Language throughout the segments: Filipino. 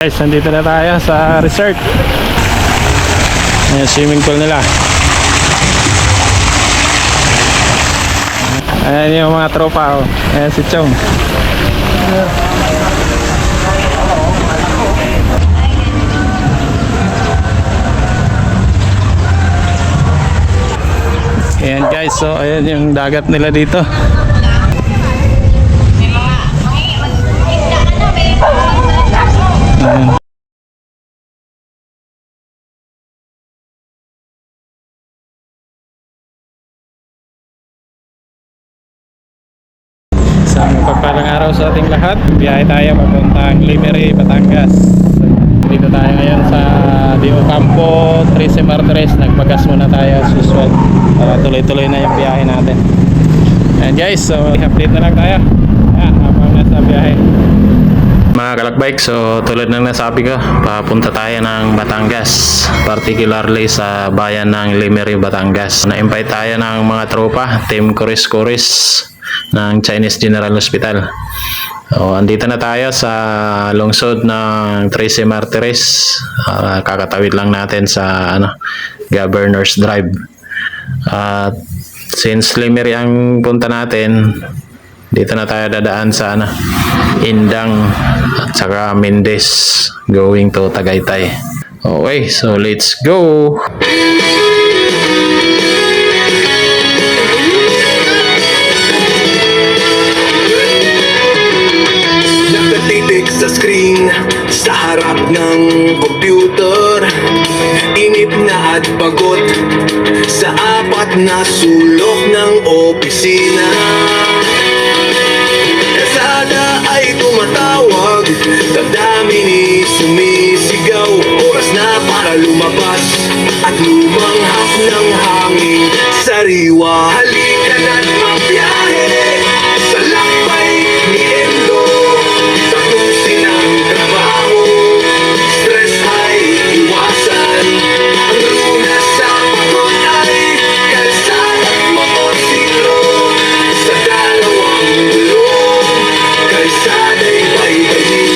Guys, nandito na tayo sa resort. Ayan, swimming pool nila. Ayan yung mga tropa, oh. Ayan si Chong. Ayan guys, so ayan yung dagat nila dito. Ayan. Isang pagpalang araw sa ating lahat. Biyahe tayo papuntang Lemery, Batangas. Dito tayo ngayon sa Dio Campo, 13 Martires. Nagpagas muna tayo as usual para tuloy-tuloy na yung biyahe natin. And guys, so update na lang tayo. Ayan, habang nasa biyahe. Mga kalakbike, so tulad ng nasabi ko, papunta tayo ng Batangas, particularly sa bayan ng Lemery, Batangas. Na-invite tayo ng mga tropa, Team Kuris ng Chinese General Hospital. So, andito na tayo sa lungsod ng 13 Martires. Kakatawid lang natin sa Governor's Drive. Since Lemery ang punta natin, dito na tayo dadaan sa Indang at saka Mendez going to Tagaytay. Okay, so let's go! Nakatitig sa screen sa harap ng computer, inip na at pagod sa apat na sulok ng opisina. Kasada ay tumatawag, damdamin sumisigaw. Oras na para lumabas at lumanghap ng hangin sariwa. Halika na't magbiyahe sa lakbay ni Endo. Tapusin ang trabaho, stress ay iwasan. Ang lunas sa pagod ay kalsada't motorsiklo. Sa dalawang gulong, kalsada'y baybayin.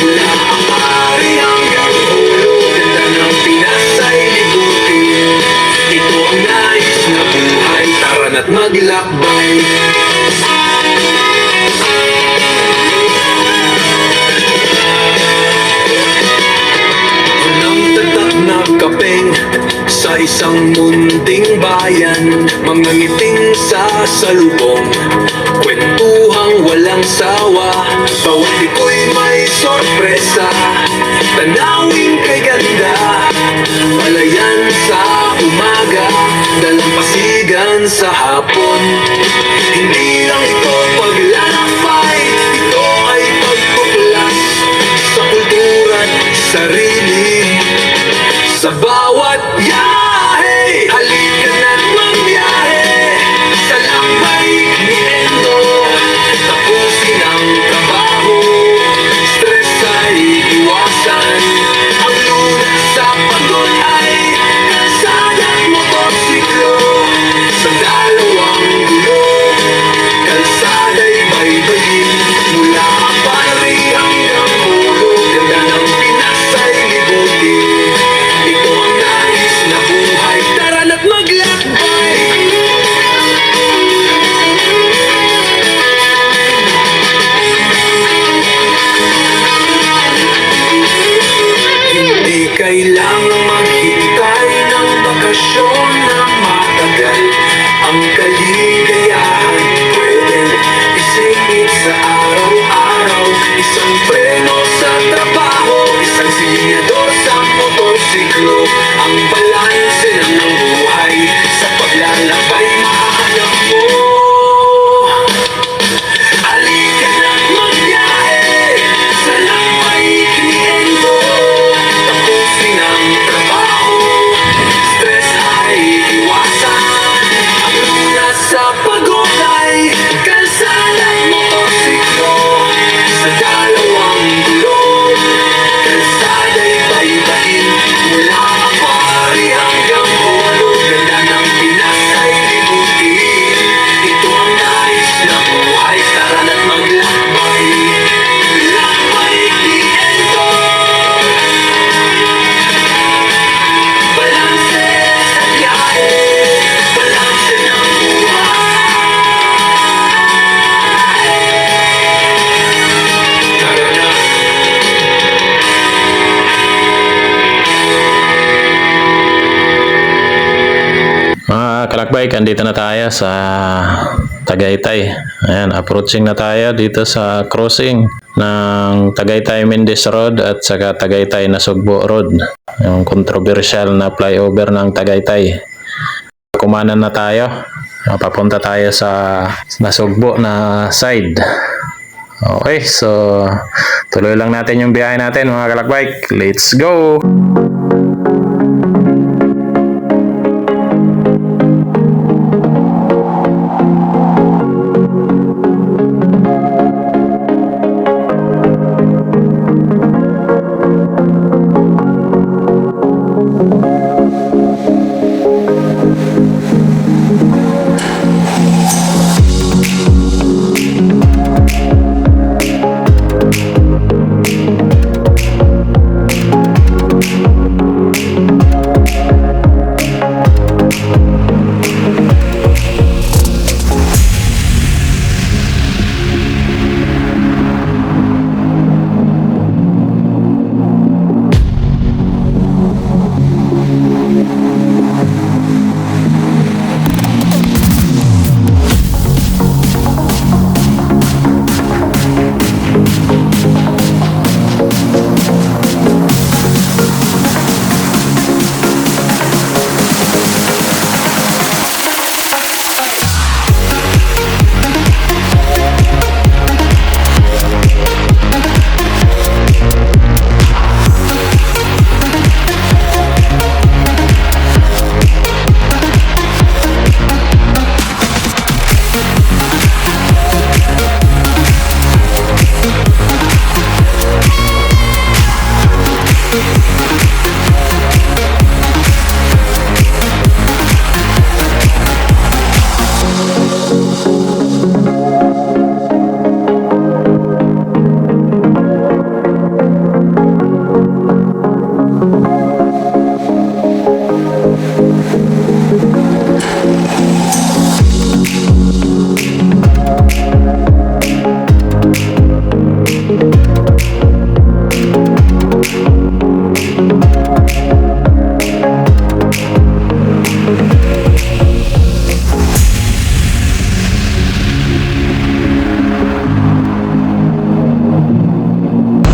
Mula ang pari hanggang ulo, ganda ng Pinas ay libutin. Ito ang nais na buhay, tara na't maglakbay. Walang tatak na kapeng sa isang munting bayan, mga ngiting sa salubong, kwentuhang walang sawa. Bawat ito'y may sorpresa, tanawin kay ganda. Palayan sa umaga, dalampasigan sa hapon. Hindi lang ito paglalakbay, ito ay pagpuplas sa kultura't sarili. Sa bawat biyahe, halika na't magbiyahe sa lakbay ni Endo. Tapusin ang trabaho, stress ay iwasan. Ang lunas sa pagod ay kalsada't motorsiklo. Sa dalawang gulong, kalsada'y baybayin. Mula ang pari hanggang ulo, ganda ng Pinas ay libutin. Ito ang nais na buhay, tara na't maglakbay. Hindi kailangang maghintay ng bakasyon na matagal. Ang kaligayahan pwede isingit sa araw-araw. Isang preno sa trabaho, isang sinyador sa motorsiklo. Ang balanse ng buhay sa paglalakbay mahanap mo. Halika na't magbiyahe sa lakbay ni Endo. Tapusin ang trabaho, stress ay iwasan. Ang lunas sa pagod ay kalsada't motorsiklo. Sa dalawang kalakbike, andito na tayo sa Tagaytay. Ayan, approaching na tayo dito sa crossing ng Tagaytay Mendes Road at saka Tagaytay Nasugbo Road. Yung controversial na flyover ng Tagaytay. Kumanan na tayo. Papunta tayo sa Nasugbo na side. Okay, so tuloy lang natin yung biyahe natin mga kalakbike. Let's go!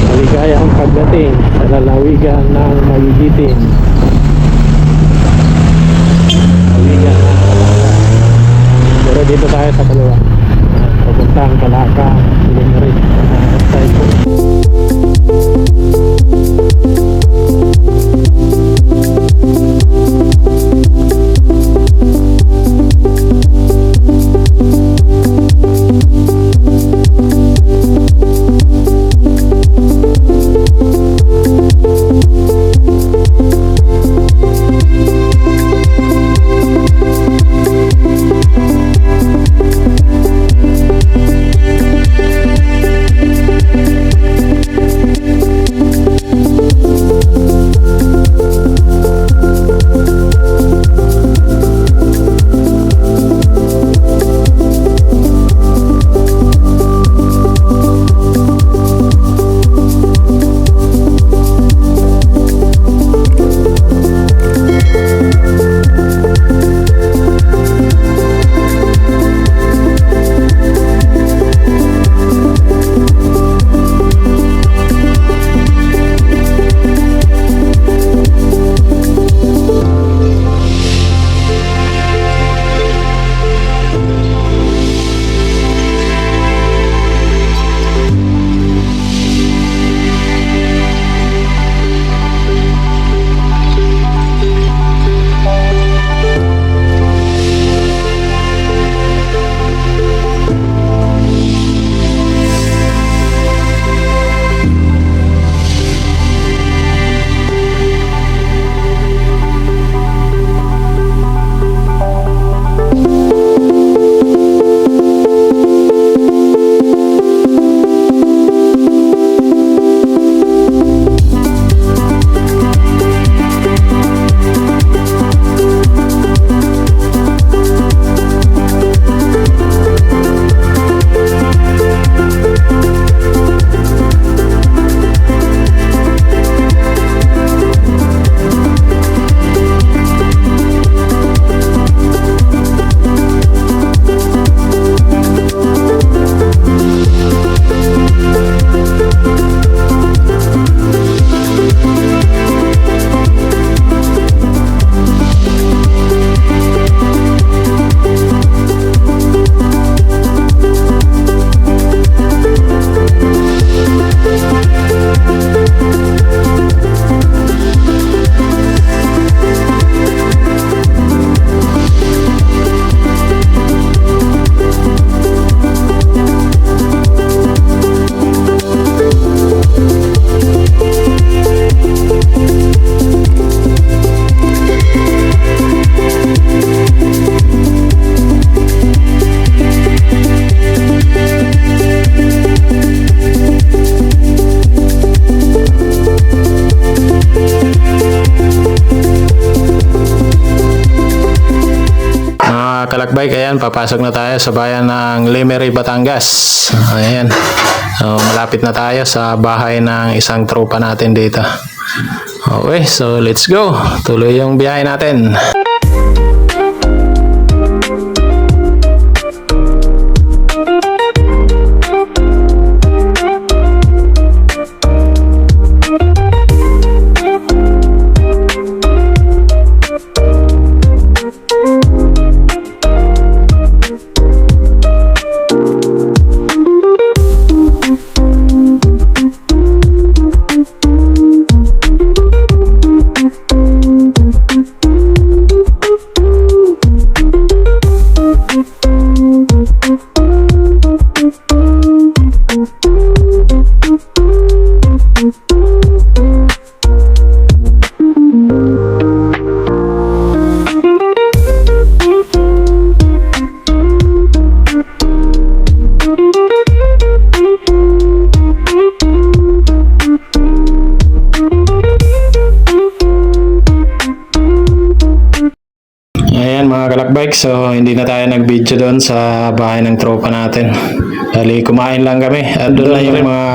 Maligayang pagdating sa lalawigan ng Magigitin. Lalawigan ng Kalaka. Pero dito tayo sa kaliwa. Papuntang Kalaka, Limery. Tayo po. kalakbay, ayan, papasok na tayo sa bayan ng Lemery, Batangas. Ayan. So, malapit na tayo sa bahay ng isang tropa natin dito. Okay, so let's go. Tuloy yung biyahe natin. Ayan mga kalakbike, so hindi na tayo nag-video doon sa bahay ng tropa natin. Dali, kumain lang kami. At doon na yung mga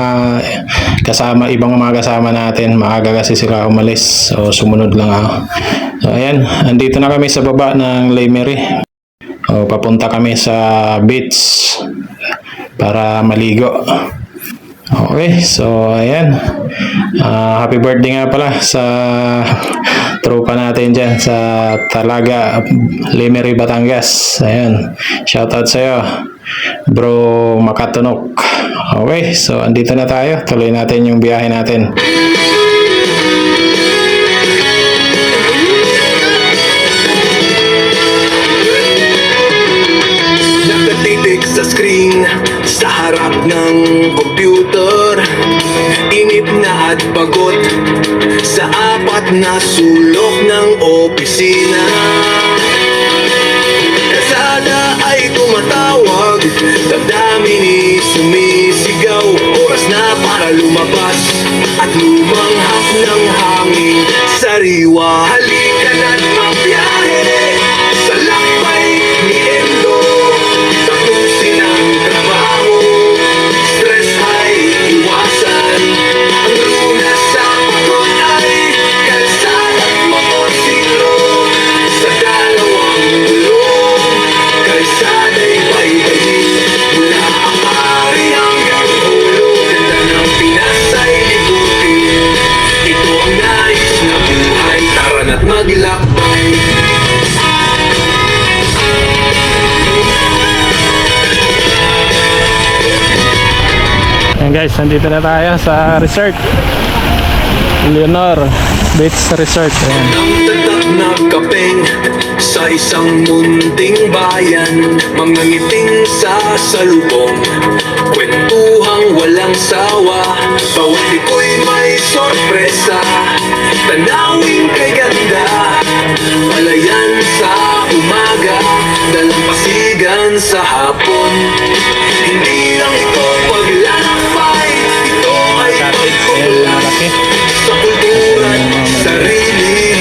kasama, ibang mga kasama natin. Maaga kasi sila umalis, so sumunod lang ako. So ayan, andito na kami sa baba ng Lemery. O, papunta kami sa beach para maligo. Okay, so ayan. Happy birthday nga pala sa tropa natin dyan sa Talaga, Lemery, Batangas. Ayan, shoutout sa'yo, bro Makatunok. Okay, so andito na tayo. Tuloy natin yung biyahe natin. Nakatitig sa screen, sa harap ng computer. Inip na at pagod sa apat na sulok ng opisina. Kalsada ay tumatawag, damdamin sumisigaw. Oras na para lumabas at lumanghap ng hangin sariwa. Halika na't magbiyahe sa lakbay ni Endo. Tapusin ang trabaho, stress ay iwasan. Ang lunas sa pagod ay kalsada't motorsiklo. Sa dalawang gulong, kalsada'y baybayin. Mula ang pari hanggang ulo, ganda ng Pinas ay libutin. Ito ang nais na buhay, tara na't maglakbay. Ayan guys, nandito na tayo sa resort, Leonor Beach Resort. Ayan. Ang tatak na kapeng sa isang munting bayan. Mga ngiting sa salubong, kwentuhang walang sawa. Bawat liko'y may sorpresa, tanawin kay ganda. Palayan sa umaga, dalampasigan sa hapon. Hindi lang ito paglalakbay, ito ay pagkukulas sa kultura at sarili.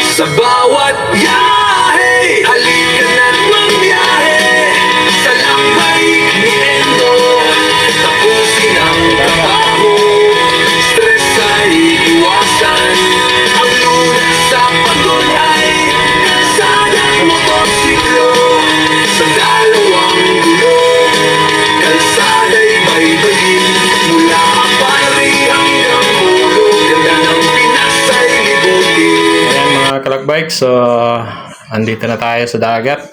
Sa bawat biyahe, halika na't magbiyahe sa lakbay ni Endo. Tapusin ang trabaho, stress ay iwasan. Ang lunas sa pagod ay kalsada't motorsiklo. Sa dalawang gulong, kalsada'y baybayin. Mula ang pari hanggang ulo, ganda ng Pinas ay libutin. Ayan mga kalakbike, so andito na tayo sa dagat.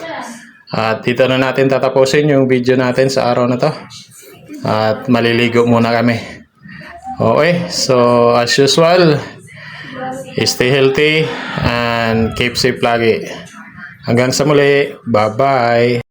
At dito na natin tatapusin yung video natin sa araw na to. At maliligo muna kami. Okay, so as usual, stay healthy and keep safe lagi. Hanggang sa muli, bye-bye!